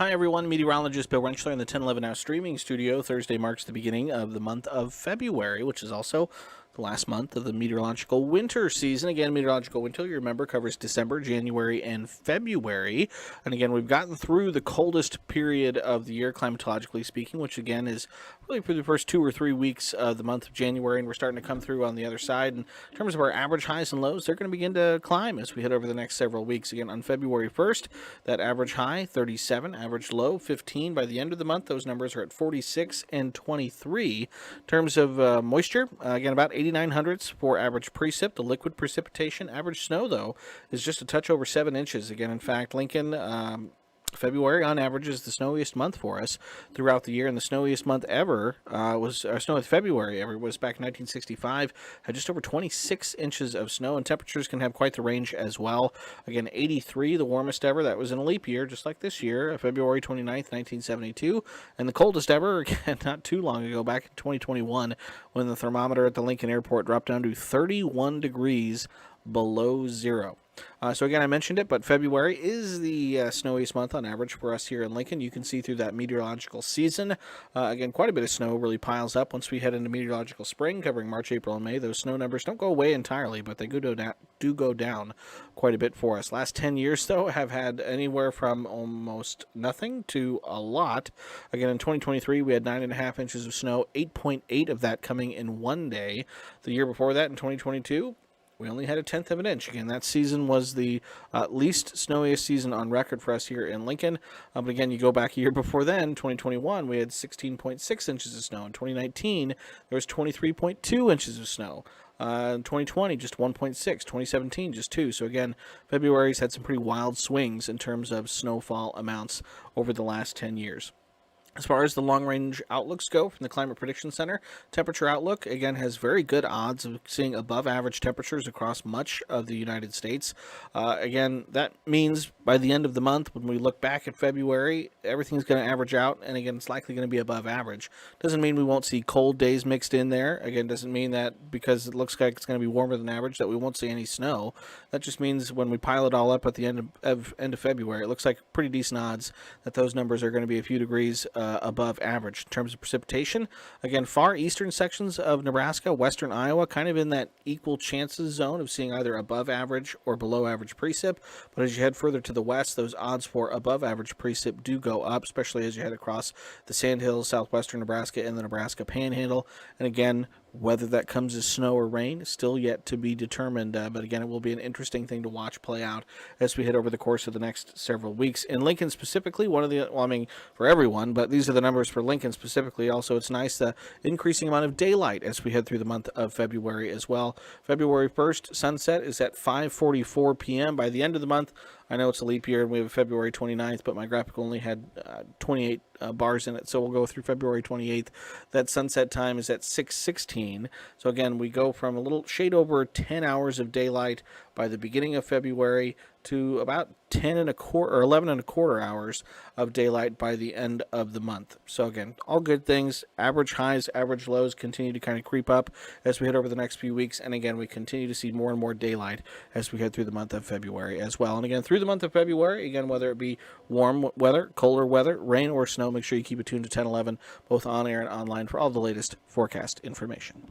Hi everyone, meteorologist Bill Rentschler in the 1011 Now streaming studio. Thursday marks the beginning of the month of February, which is also the last month of the meteorological winter season. Again, meteorological winter, you remember, covers December, January, and February. And again, we've gotten through the coldest period of the year, climatologically speaking, which again is really for the first 2 or 3 weeks of the month of January, and we're starting to come through on the other side. And in terms of our average highs and lows, they're going to begin to climb as we head over the next several weeks. Again, on February 1st, that average high, 37, average low, 15. By the end of the month, those numbers are at 46 and 23. In terms of moisture, again, about 89 hundredths for average precip. The liquid precipitation, average snow, though, is just a touch over 7 inches. Again, in fact, Lincoln, February, on average, is the snowiest month for us throughout the year, and the snowiest month ever snowiest February ever was back in 1965, had just over 26 inches of snow, and temperatures can have quite the range as well. Again, 83, the warmest ever. That was in a leap year, just like this year, February 29th, 1972, and the coldest ever, again, not too long ago, back in 2021, when the thermometer at the Lincoln Airport dropped down to 31 degrees below zero. So again, I mentioned it, but February is the snowiest month on average for us here in Lincoln. You can see through that meteorological season. Again, quite a bit of snow really piles up once we head into meteorological spring, covering March, April, and May. Those snow numbers don't go away entirely, but they do go down quite a bit for us. Last 10 years, though, have had anywhere from almost nothing to a lot. Again, in 2023, we had 9.5 inches of snow, 8.8 of that coming in one day. The year before that, in 2022, we only had 1/10 of an inch. Again, that season was the least snowiest season on record for us here in Lincoln. But again, you go back a year before then, 2021, we had 16.6 inches of snow. In 2019, there was 23.2 inches of snow. In 2020, just 1.6. 2017, just 2. So again, February's had some pretty wild swings in terms of snowfall amounts over the last 10 years. As far as the long-range outlooks go from the Climate Prediction Center, temperature outlook, again, has very good odds of seeing above-average temperatures across much of the United States. Again, that means by the end of the month, when we look back at February, everything's going to average out, and again, it's likely going to be above average. Doesn't mean we won't see cold days mixed in there. Again, doesn't mean that because it looks like it's going to be warmer than average that we won't see any snow. That just means when we pile it all up at the end of February, it looks like pretty decent odds that those numbers are going to be a few degrees above average. In terms of precipitation, again, far eastern sections of Nebraska, western Iowa, kind of in that equal chances zone of seeing either above average or below average precip. But as you head further to the west, those odds for above average precip do go up, especially as you head across the Sandhills, southwestern Nebraska, and the Nebraska Panhandle. And again, whether that comes as snow or rain is still yet to be determined, but again, it will be an interesting thing to watch play out as we head over the course of the next several weeks. In Lincoln specifically, for everyone, but these are the numbers for Lincoln specifically. Also, it's nice, the increasing amount of daylight as we head through the month of February as well. February 1st, sunset is at 5:44 p.m. By the end of the month, I know it's a leap year and we have February 29th, but my graphic only had 28 bars in it, so we'll go through February 28th. That sunset time is at 6:16. So again, we go from a little shade over 10 hours of daylight by the beginning of February to about 10 and a quarter or 11 and a quarter hours of daylight by the end of the month. So again, all good things. Average highs, average lows continue to kind of creep up as we head over the next few weeks. And again, we continue to see more and more daylight as we head through the month of February as well. And again, through the month of February, again, whether it be warm weather, colder weather, rain, or snow, make sure you keep it tuned to 1011, both on air and online, for all the latest forecast information.